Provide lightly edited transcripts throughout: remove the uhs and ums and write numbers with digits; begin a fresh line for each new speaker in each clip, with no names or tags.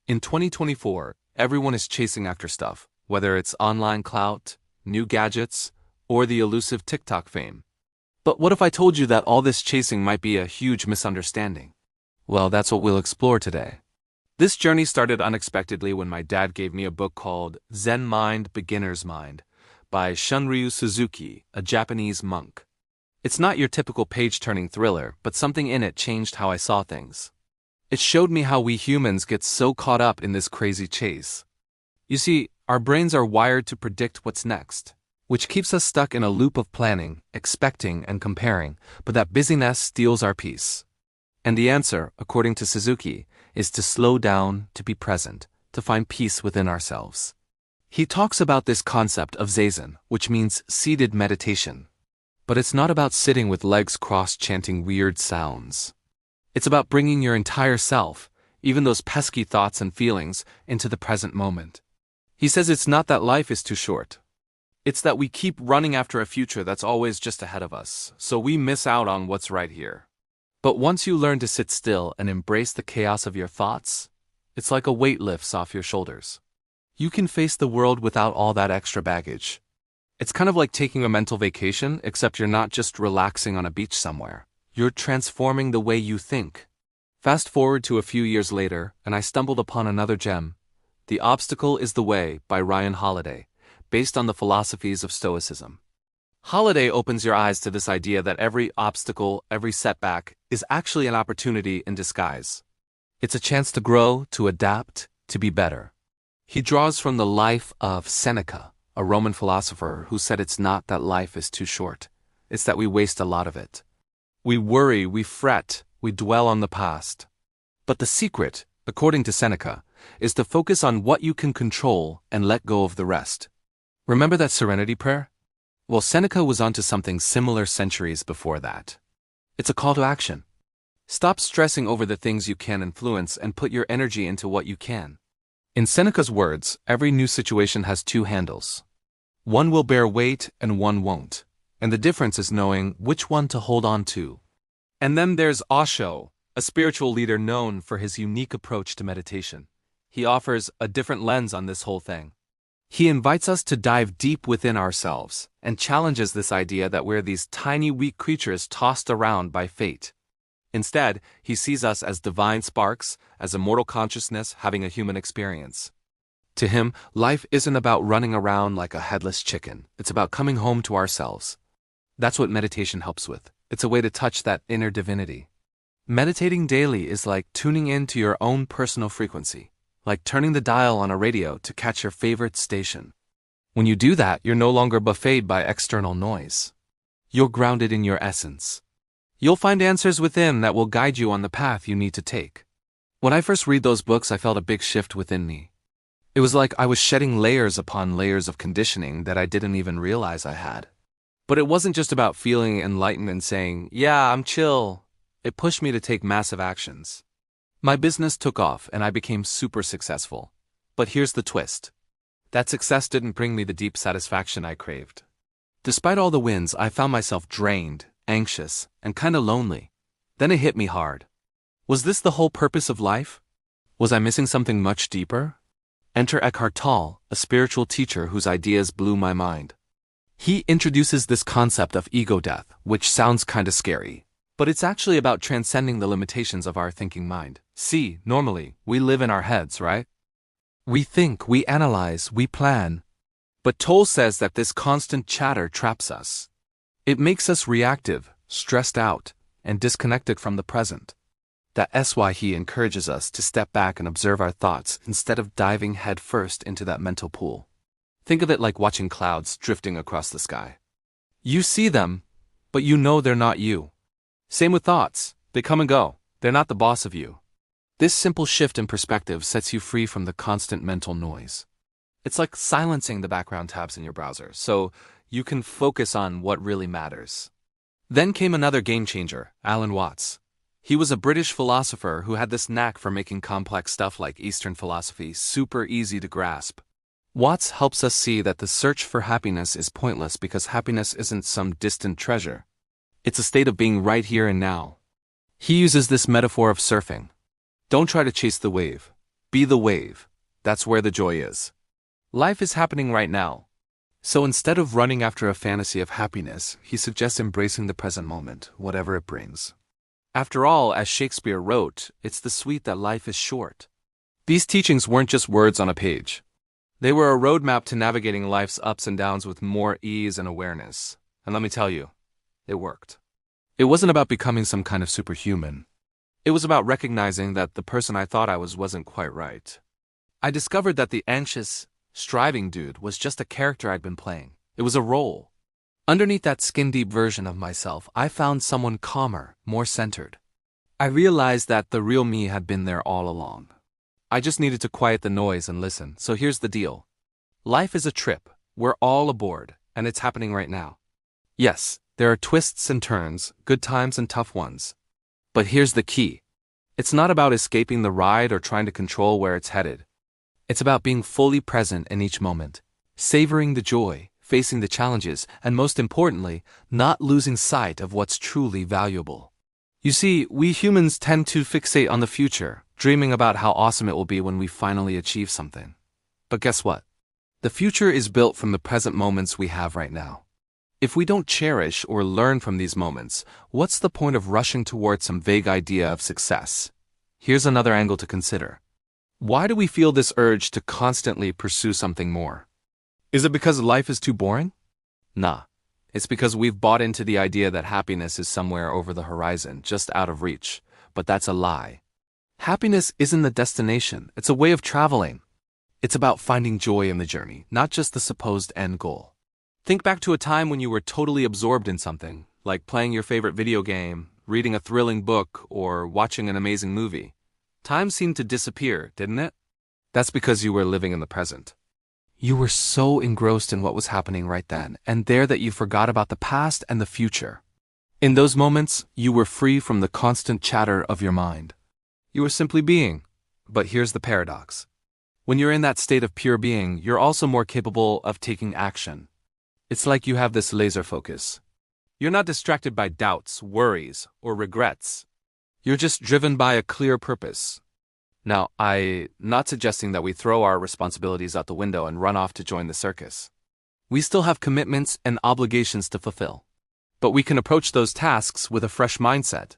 In 2024, everyone is chasing after stuff, whether it's online clout, new gadgets, or the elusive TikTok fame. But what if I told you that all this chasing might be a huge misunderstanding? Well, that's what we'll explore today. This journey started unexpectedly when my dad gave me a book called Zen Mind, Beginner's Mind by Shunryu Suzuki, a Japanese monk. It's not your typical page-turning thriller, but something in it changed how I saw things. It showed me how we humans get so caught up in this crazy chase. You see, our brains are wired to predict what's next, which keeps us stuck in a loop of planning, expecting, and comparing, but that busyness steals our peace. And the answer, according to Suzuki, is to slow down, to be present, to find peace within ourselves. He talks about this concept of zazen, which means seated meditation. But it's not about sitting with legs crossed chanting weird sounds. It's about bringing your entire self, even those pesky thoughts and feelings, into the present moment. He says it's not that life is too short. It's that we keep running after a future that's always just ahead of us, so we miss out on what's right here. But once you learn to sit still and embrace the chaos of your thoughts, it's like a weight lifts off your shoulders. You can face the world without all that extra baggage. It's kind of like taking a mental vacation, except you're not just relaxing on a beach somewhere. You're transforming the way you think. Fast forward to a few years later, and I stumbled upon another gem, The Obstacle is the Way by Ryan Holiday, based on the philosophies of Stoicism. Holiday opens your eyes to this idea that every obstacle, every setback, is actually an opportunity in disguise. It's a chance to grow, to adapt, to be better. He draws from the life of Seneca, a Roman philosopher who said it's not that life is too short, it's that we waste a lot of it. We worry, we fret, we dwell on the past. But the secret, according to Seneca, is to focus on what you can control and let go of the rest. Remember that serenity prayer? Well, Seneca was onto something similar centuries before that. It's a call to action. Stop stressing over the things you can influence and put your energy into what you can. In Seneca's words, every new situation has two handles. One will bear weight and one won't. And the difference is knowing which one to hold on to. And then there's Osho, a spiritual leader known for his unique approach to meditation. He offers a different lens on this whole thing. He invites us to dive deep within ourselves and challenges this idea that we're these tiny, weak creatures tossed around by fate. Instead, he sees us as divine sparks, as immortal consciousness having a human experience. To him, life isn't about running around like a headless chicken. It's about coming home to ourselves. That's what meditation helps with. It's a way to touch that inner divinity. Meditating daily is like tuning into your own personal frequency, like turning the dial on a radio to catch your favorite station. When you do that, you're no longer buffeted by external noise. You're grounded in your essence. You'll find answers within that will guide you on the path you need to take. When I first read those books, I felt a big shift within me. It was like I was shedding layers upon layers of conditioning that I didn't even realize I had. But it wasn't just about feeling enlightened and saying, yeah, I'm chill. It pushed me to take massive actions. My business took off and I became super successful. But here's the twist. That success didn't bring me the deep satisfaction I craved. Despite all the wins, I found myself drained, anxious, and kinda lonely. Then it hit me hard. Was this the whole purpose of life? Was I missing something much deeper? Enter Eckhart Tolle, a spiritual teacher whose ideas blew my mind. He introduces this concept of ego death, which sounds kinda scary. But it's actually about transcending the limitations of our thinking mind. See, normally, we live in our heads, right? We think, we analyze, we plan. But Tolle says that this constant chatter traps us. It makes us reactive, stressed out, and disconnected from the present. That's why he encourages us to step back and observe our thoughts instead of diving headfirst into that mental pool. Think of it like watching clouds drifting across the sky. You see them, but you know they're not you. Same with thoughts. They come and go. They're not the boss of you. This simple shift in perspective sets you free from the constant mental noise. It's like silencing the background tabs in your browser, so you can focus on what really matters. Then came another game changer, Alan Watts. He was a British philosopher who had this knack for making complex stuff like Eastern philosophy super easy to grasp. Watts helps us see that the search for happiness is pointless because happiness isn't some distant treasure. It's a state of being right here and now. He uses this metaphor of surfing. Don't try to chase the wave. Be the wave. That's where the joy is. Life is happening right now. So instead of running after a fantasy of happiness, he suggests embracing the present moment, whatever it brings. After all, as Shakespeare wrote, it's the sweet that life is short. These teachings weren't just words on a page. They were a roadmap to navigating life's ups and downs with more ease and awareness. And let me tell you, it worked. It wasn't about becoming some kind of superhuman. It was about recognizing that the person I thought I was wasn't quite right. I discovered that the anxious, striving dude was just a character I'd been playing. It was a role. Underneath that skin-deep version of myself, I found someone calmer, more centered. I realized that the real me had been there all along. I just needed to quiet the noise and listen. So here's the deal. Life is a trip. We're all aboard, and it's happening right now. Yes, there are twists and turns, good times and tough ones. But here's the key. It's not about escaping the ride or trying to control where it's headed. It's about being fully present in each moment, savoring the joy, facing the challenges, and most importantly, not losing sight of what's truly valuable. You see, we humans tend to fixate on the future, dreaming about how awesome it will be when we finally achieve something. But guess what? The future is built from the present moments we have right now. If we don't cherish or learn from these moments, what's the point of rushing towards some vague idea of success? Here's another angle to consider. Why do we feel this urge to constantly pursue something more? Is it because life is too boring? Nah. It's because we've bought into the idea that happiness is somewhere over the horizon, just out of reach. But that's a lie. Happiness isn't the destination, it's a way of traveling. It's about finding joy in the journey, not just the supposed end goal. Think back to a time when you were totally absorbed in something, like playing your favorite video game, reading a thrilling book, or watching an amazing movie. Time seemed to disappear, didn't it? That's because you were living in the present. You were so engrossed in what was happening right then and there that you forgot about the past and the future. In those moments, you were free from the constant chatter of your mind. You were simply being. But here's the paradox. When you're in that state of pure being, you're also more capable of taking action. It's like you have this laser focus. You're not distracted by doubts, worries, or regrets. You're just driven by a clear purpose. Now, I'm not suggesting that we throw our responsibilities out the window and run off to join the circus. We still have commitments and obligations to fulfill. But we can approach those tasks with a fresh mindset.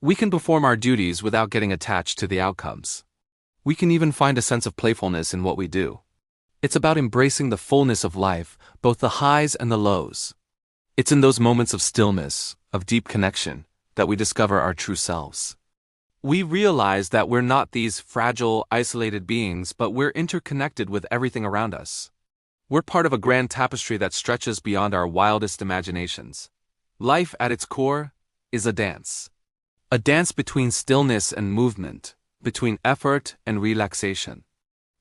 We can perform our duties without getting attached to the outcomes. We can even find a sense of playfulness in what we do. It's about embracing the fullness of life, both the highs and the lows. It's in those moments of stillness, of deep connection, that we discover our true selves. We realize that we're not these fragile, isolated beings, but we're interconnected with everything around us. We're part of a grand tapestry that stretches beyond our wildest imaginations. Life, at its core, is a dance. A dance between stillness and movement, between effort and relaxation.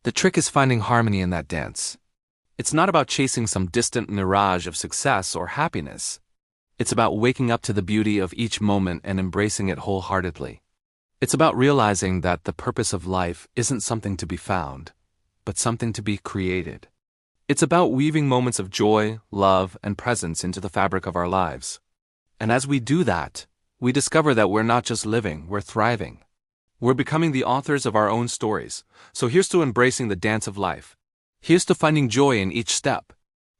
The trick is finding harmony in that dance. It's not about chasing some distant mirage of success or happiness. It's about waking up to the beauty of each moment and embracing it wholeheartedly. It's about realizing that the purpose of life isn't something to be found, but something to be created. It's about weaving moments of joy, love, and presence into the fabric of our lives. And as we do that, we discover that we're not just living, we're thriving. We're becoming the authors of our own stories. So here's to embracing the dance of life. Here's to finding joy in each step.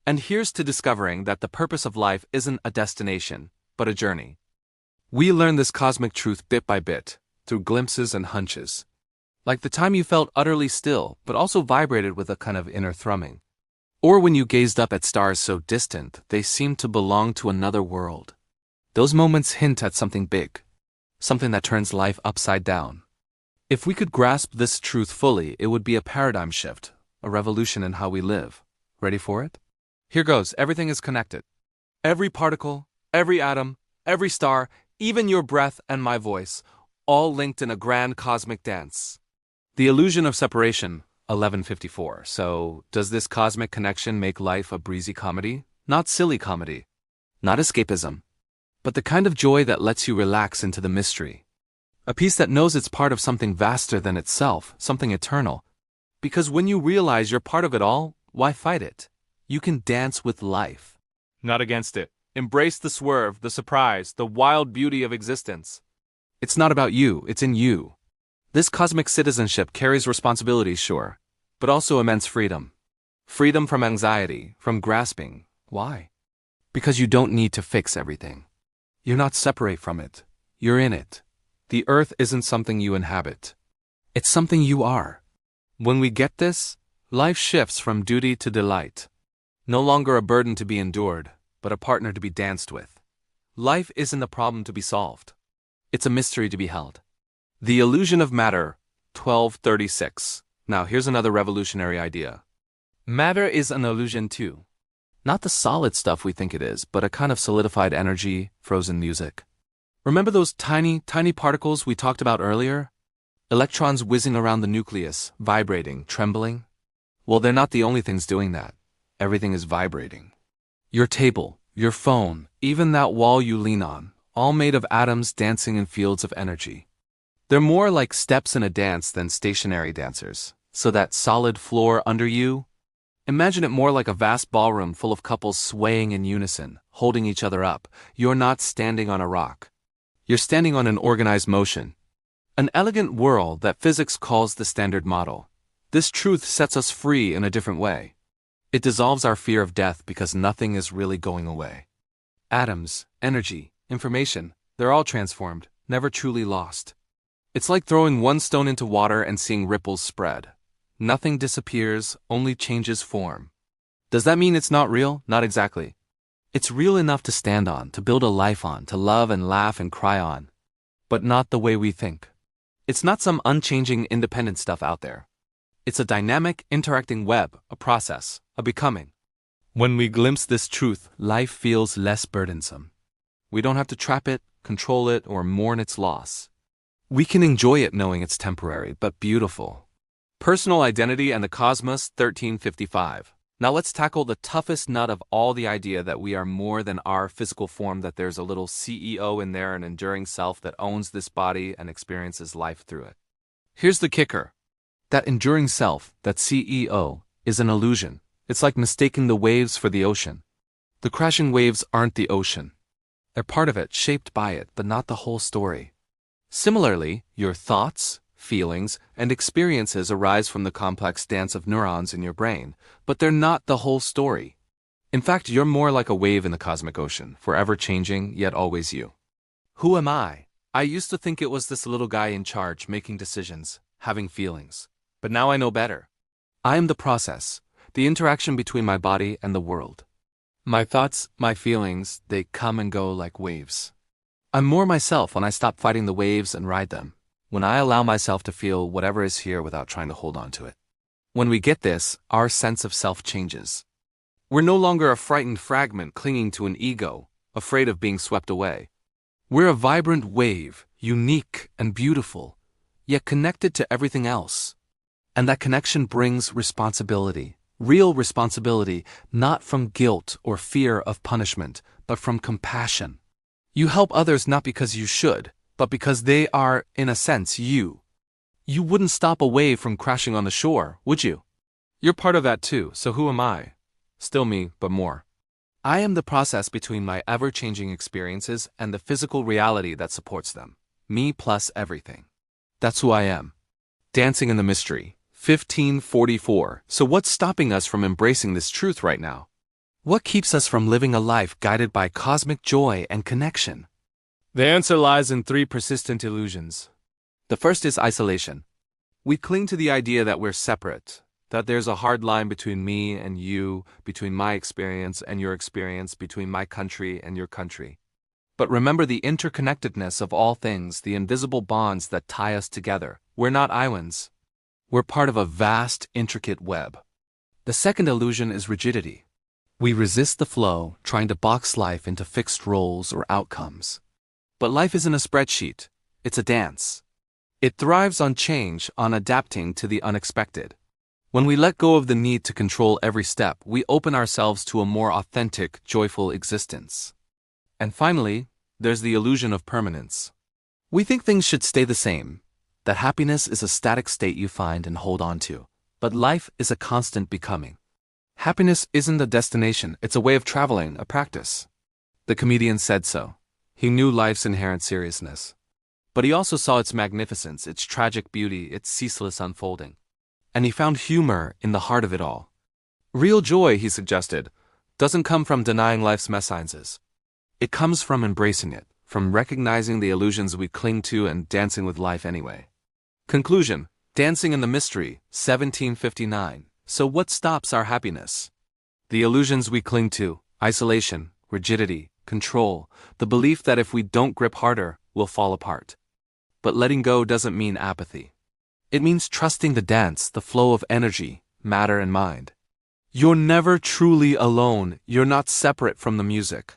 And here's to discovering that the purpose of life isn't a destination, but a journey. We learn this cosmic truth bit by bit, through glimpses and hunches. Like the time you felt utterly still, but also vibrated with a kind of inner thrumming. Or when you gazed up at stars so distant, they seemed to belong to another world. Those moments hint at something big, something that turns life upside down. If we could grasp this truth fully, it would be a paradigm shift, a revolution in how we live. Ready for it? Here goes. Everything is connected. Every particle, every atom, every star, even your breath and my voice, all linked in a grand cosmic dance. The illusion of separation, 1154. So, does this cosmic connection make life a breezy comedy? Not silly comedy. Not escapism. But the kind of joy that lets you relax into the mystery. A peace that knows it's part of something vaster than itself, something eternal. Because when you realize you're part of it all, why fight it? You can dance with life. Not against it. Embrace the swerve, the surprise, the wild beauty of existence. It's not about you, it's in you. This cosmic citizenship carries responsibilities, sure, but also immense freedom. Freedom from anxiety, from grasping. Why? Because you don't need to fix everything. You're not separate from it. You're in it. The earth isn't something you inhabit. It's something you are. When we get this, life shifts from duty to delight. No longer a burden to be endured, but a partner to be danced with. Life isn't a problem to be solved. It's a mystery to be held. The Illusion of Matter, 1236. Now here's another revolutionary idea. Matter is an illusion too. Not the solid stuff we think it is, but a kind of solidified energy, frozen music. Remember those tiny, tiny particles we talked about earlier? Electrons whizzing around the nucleus, vibrating, trembling? Well, they're not the only things doing that. Everything is vibrating. Your table, your phone, even that wall you lean on, all made of atoms dancing in fields of energy. They're more like steps in a dance than stationary dancers. So that solid floor under you, imagine it more like a vast ballroom full of couples swaying in unison, holding each other up. You're not standing on a rock. You're standing on an organized motion. An elegant whirl that physics calls the standard model. This truth sets us free in a different way. It dissolves our fear of death because nothing is really going away. Atoms, energy, information, they're all transformed, never truly lost. It's like throwing one stone into water and seeing ripples spread. Nothing disappears, only changes form. Does that mean it's not real? Not exactly. It's real enough to stand on, to build a life on, to love and laugh and cry on. But not the way we think. It's not some unchanging, independent stuff out there. It's a dynamic, interacting web, a process, a becoming. When we glimpse this truth, life feels less burdensome. We don't have to trap it, control it, or mourn its loss. We can enjoy it knowing it's temporary, but beautiful. Personal Identity and the Cosmos, 1355. Now let's tackle the toughest nut of all, the idea that we are more than our physical form, that there's a little CEO in there, an enduring self that owns this body and experiences life through it. Here's the kicker. That enduring self, that CEO, is an illusion. It's like mistaking the waves for the ocean. The crashing waves aren't the ocean. They're part of it, shaped by it, but not the whole story. Similarly, your thoughts, feelings, and experiences arise from the complex dance of neurons in your brain, but they're not the whole story. In fact, you're more like a wave in the cosmic ocean, forever changing, yet always you. Who am I? I used to think it was this little guy in charge, making decisions, having feelings. But now I know better. I am the process, the interaction between my body and the world. My thoughts, my feelings, they come and go like waves. I'm more myself when I stop fighting the waves and ride them. When I allow myself to feel whatever is here without trying to hold on to it. When we get this, our sense of self changes. We're no longer a frightened fragment clinging to an ego, afraid of being swept away. We're a vibrant wave, unique and beautiful, yet connected to everything else. And that connection brings responsibility, real responsibility, not from guilt or fear of punishment, but from compassion. You help others not because you should, but because they are, in a sense, you. You wouldn't stop a wave from crashing on the shore, would you? You're part of that too, so who am I? Still me, but more. I am the process between my ever-changing experiences and the physical reality that supports them. Me plus everything. That's who I am. Dancing in the Mystery, 1544. So what's stopping us from embracing this truth right now? What keeps us from living a life guided by cosmic joy and connection? The answer lies in 3 persistent illusions. The first is isolation. We cling to the idea that we're separate, that there's a hard line between me and you, between my experience and your experience, between my country and your country. But remember the interconnectedness of all things, the invisible bonds that tie us together. We're not islands. We're part of a vast, intricate web. The second illusion is rigidity. We resist the flow, trying to box life into fixed roles or outcomes. But life isn't a spreadsheet, it's a dance. It thrives on change, on adapting to the unexpected. When we let go of the need to control every step, we open ourselves to a more authentic, joyful existence. And finally, there's the illusion of permanence. We think things should stay the same, that happiness is a static state you find and hold on to. But life is a constant becoming. Happiness isn't a destination, it's a way of traveling, a practice. The comedian said so. He knew life's inherent seriousness. But he also saw its magnificence, its tragic beauty, its ceaseless unfolding. And he found humor in the heart of it all. Real joy, he suggested, doesn't come from denying life's méchances. It comes from embracing it, from recognizing the illusions we cling to and dancing with life anyway. Conclusion: Dancing in the Mystery, 1759. So what stops our happiness? The illusions we cling to: isolation, rigidity, control, the belief that if we don't grip harder, we'll fall apart. But letting go doesn't mean apathy. It means trusting the dance, the flow of energy, matter and mind. You're never truly alone, you're not separate from the music.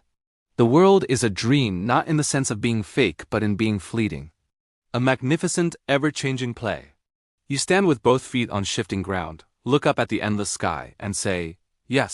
The world is a dream, not in the sense of being fake, but in being fleeting. A magnificent, ever-changing play. You stand with both feet on shifting ground, look up at the endless sky, and say, yes,